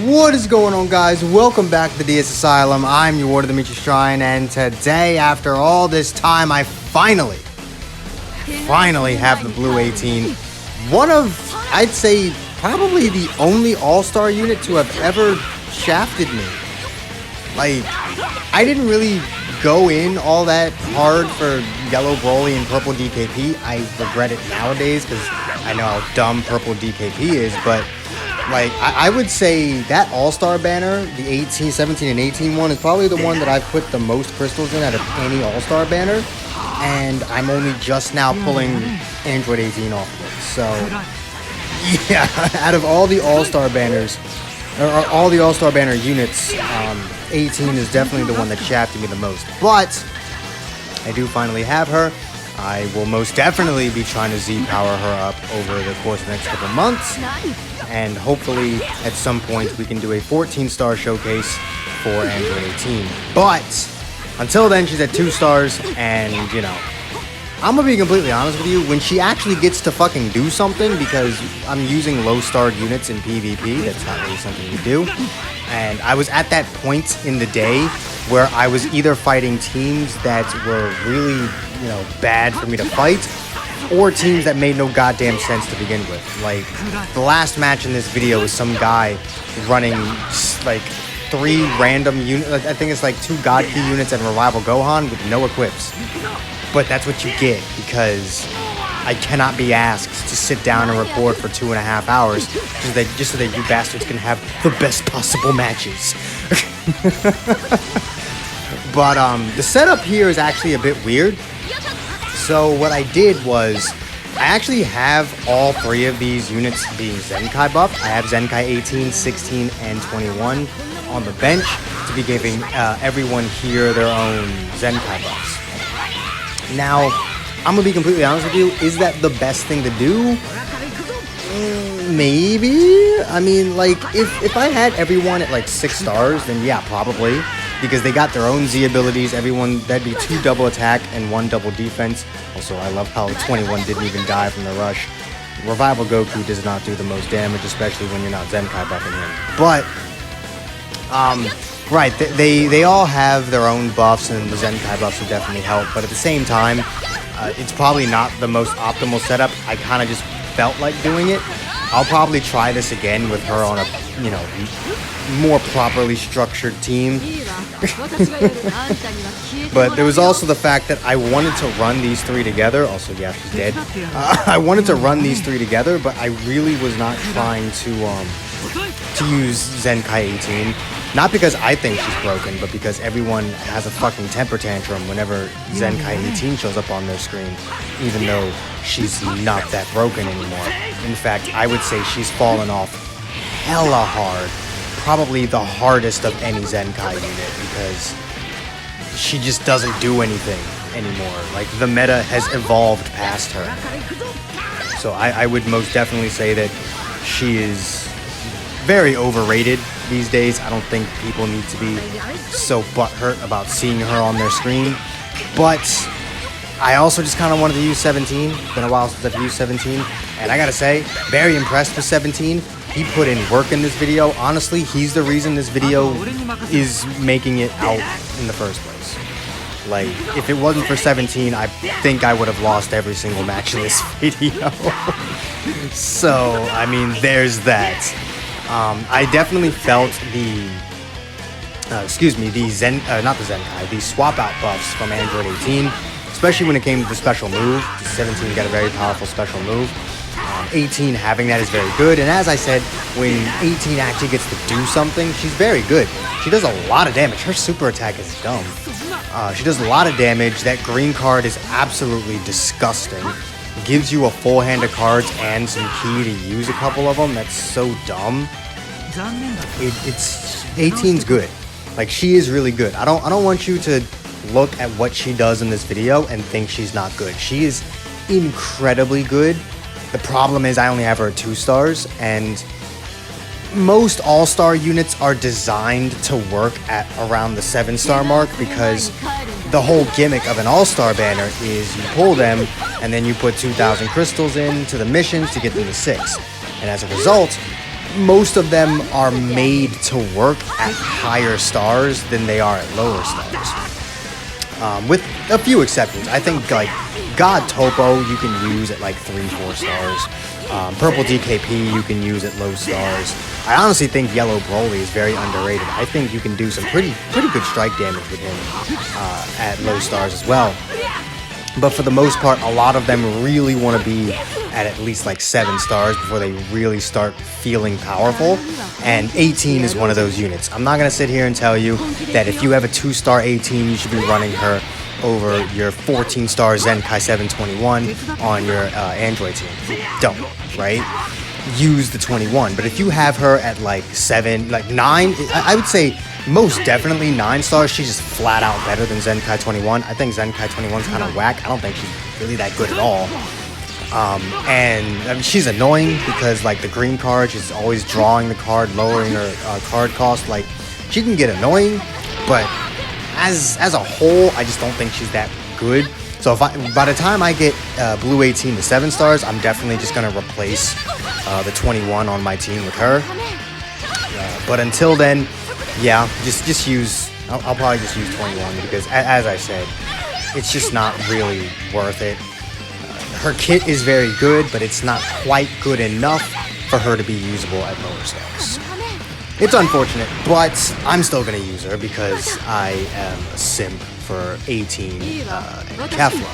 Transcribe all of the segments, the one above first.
What is going on, guys? Welcome back to the DS Asylum. I'm your Warden Dimitri Shrine, and today, after all this time, I finally have the Blue 18. One of, I'd say, probably the only All-Star unit to have ever shafted me. Like, I didn't really go in all that hard for Yellow Broly and Purple DKP. I regret it nowadays because I know how dumb Purple DKP is, but like, I would say that All-Star banner, the 18, 17, and 18 one, is probably the one that I've put the most crystals in out of any All-Star banner, and I'm only just now pulling Android 18 off of it. So, yeah, out of all the All-Star banners, or all the All-Star banner units, 18 is definitely the one that shafted me the most. But I do finally have her. I will most definitely be trying to Z-power her up over the course of the next couple months. And hopefully, at some point, we can do a 14-star showcase for Android 18. But until then, she's at 2 stars, and, you know, I'm gonna be completely honest with you, when she actually gets to fucking do something, because I'm using low-starred units in PvP, that's not really something you do, and I was at that point in the day where I was either fighting teams that were really, you know, bad for me to fight, or teams that made no goddamn sense to begin with. Like, the last match in this video was some guy running, like, 3 random units, I think it's like 2 God Key units and Revival Gohan with no equips. But that's what you get, because I cannot be asked to sit down and record for 2.5 hours just so that you bastards can have the best possible matches. But the setup here is actually a bit weird. So what I did was, I actually have all 3 of these units being Zenkai buffed. I have Zenkai 18, 16, and 21 on the bench to be giving everyone here their own Zenkai buffs. Now, I'm gonna be completely honest with you, is that the best thing to do? Maybe? I mean, like, if I had everyone at like 6 stars, then yeah, probably. Because they got their own Z abilities, everyone, that'd be 2 double attack and 1 double defense. Also, I love how 21 didn't even die from the rush. Revival Goku does not do the most damage, especially when you're not Zenkai buffing him. But, right, they all have their own buffs, and the Zenkai buffs will definitely help. But at the same time, it's probably not the most optimal setup. I kind of just felt like doing it. I'll probably try this again with her on a, you know, more properly structured team. But there was also the fact that I wanted to run these 3 together. Also, yeah, she's dead. I wanted to run these 3 together, but I really was not trying to use Zenkai 18. Not because I think she's broken, but because everyone has a fucking temper tantrum whenever Zenkai 18 shows up on their screen, even though she's not that broken anymore. In fact, I would say she's fallen off hella hard. Probably the hardest of any Zenkai unit, because she just doesn't do anything anymore. Like, the meta has evolved past her. So I would most definitely say that she is very overrated these days. I don't think people need to be so butthurt about seeing her on their screen. But I also just kind of wanted to use 17. It's been a while since I've used 17. And I gotta say, very impressed with 17. He put in work in this video. Honestly, he's the reason this video is making it out in the first place. Like, if it wasn't for 17, I think I would have lost every single match in this video. So, I mean, there's that. I definitely felt the swap out buffs from Android 18, especially when it came to the special move. 17 got a very powerful special move. 18 having that is very good, and as I said, when 18 actually gets to do something, she's very good. She does a lot of damage. Her super attack is dumb. She does a lot of damage. That green card is absolutely disgusting. Gives you a full hand of cards and some key to use a couple of them. That's so dumb. It's 18's good. Like, she is really good. I don't want you to look at what she does in this video and think she's not good. She is incredibly good. The problem is I only have her at 2 stars, and most all-star units are designed to work at around the 7-star mark, because the whole gimmick of an all-star banner is you pull them and then you put 2,000 crystals into the missions to get them to 6. And as a result, most of them are made to work at higher stars than they are at lower stars. With a few exceptions. I think like God Topo you can use at like 3-4 stars. Purple DKP you can use at low stars. I honestly think Yellow Broly is very underrated. I think you can do some pretty good strike damage with him at low stars as well. But for the most part, a lot of them really want to be at least like 7 stars before they really start feeling powerful. And 18 is one of those units. I'm not going to sit here and tell you that if you have a 2-star 18, you should be running her over your 14-star Zenkai 721 on your Android team. Don't, right? Use the 21. But if you have her at like 7, like 9, I would say most definitely 9 stars. She's just flat out better than Zenkai 21. I think Zenkai 21 is kind of whack. I don't think she's really that good at all. And I mean, she's annoying because like the green card, she's always drawing the card, lowering her card cost. Like she can get annoying, but as a whole, I just don't think she's that good. So if by the time I get Blue 18 to 7 stars, I'm definitely just gonna replace the 21 on my team with her. But until then, yeah, just use. I'll probably just use 21 because, as I said, it's just not really worth it. Her kit is very good, but it's not quite good enough for her to be usable at lower stars. It's unfortunate, but I'm still going to use her because I am a simp for 18 and Kefla.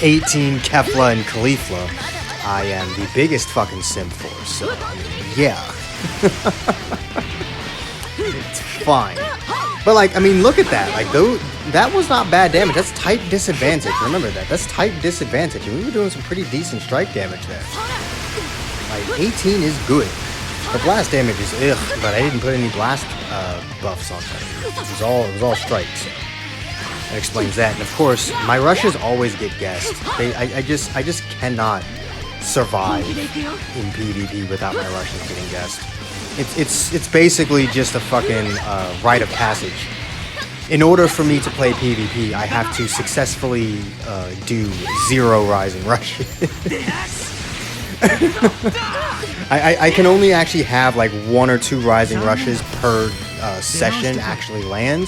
18 Kefla and Caulifla, I am the biggest fucking simp for, so I mean, yeah. It's fine. But like, I mean, look at that. Like, that was not bad damage. That's type disadvantage. Remember that. That's type disadvantage. And we were doing some pretty decent strike damage there. Like, 18 is good. The blast damage is ugh, but I didn't put any blast buffs on her. It was all strikes. That explains that. And of course, my rushes always get guessed. I just cannot survive in PvP without my rushes getting guessed. It's basically just a fucking rite of passage. In order for me to play PvP, I have to successfully do 0 rising rushes. I can only actually have like 1 or 2 rising rushes per session actually land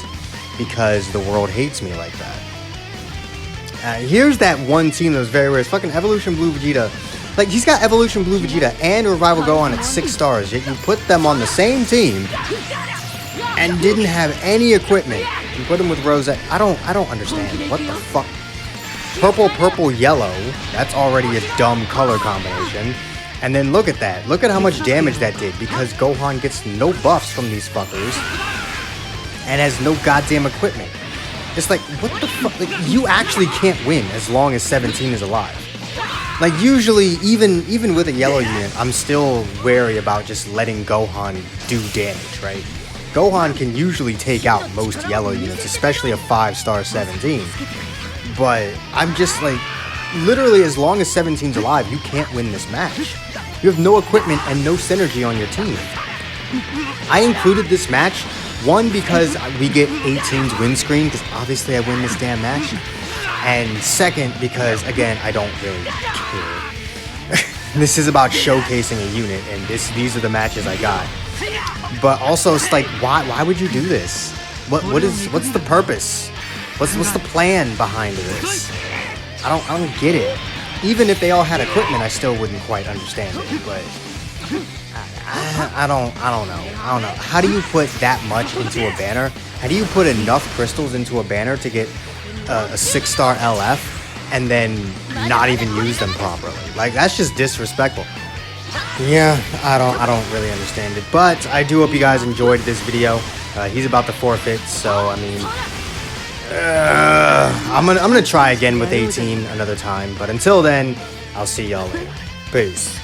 because the world hates me like that. Here's that one team that was very rare. It's fucking Evolution Blue Vegeta. Like, he's got Evolution Blue Vegeta and Revival Gohan at 6 stars, yet you put them on the same team and didn't have any equipment. You put them with Rosette. I don't understand. What the fuck? Purple, yellow. That's already a dumb color combination. And then look at that. Look at how much damage that did because Gohan gets no buffs from these fuckers and has no goddamn equipment. It's like, what the fuck? Like, you actually can't win as long as 17 is alive. Like, usually, even with a yellow unit, I'm still wary about just letting Gohan do damage, right? Gohan can usually take out most yellow units, especially a 5-star 17. But I'm just like, literally as long as 17's alive, you can't win this match. You have no equipment and no synergy on your team. I included this match, one, because we get 18's win screen, because obviously I win this damn match. And second, because, again, I don't really care. This is about showcasing a unit, and these are the matches I got. But also, it's like, why would you do this? What's the purpose? What's the plan behind this? I don't get it. Even if they all had equipment, I still wouldn't quite understand it. But I don't know. How do you put that much into a banner? How do you put enough crystals into a banner to get a 6-star LF and then not even use them properly? Like, that's just disrespectful. Yeah, I don't really understand it, but I do hope you guys enjoyed this video. He's about to forfeit, so I mean, I'm gonna try again with 18 another time. But until then, I'll see y'all later. Peace.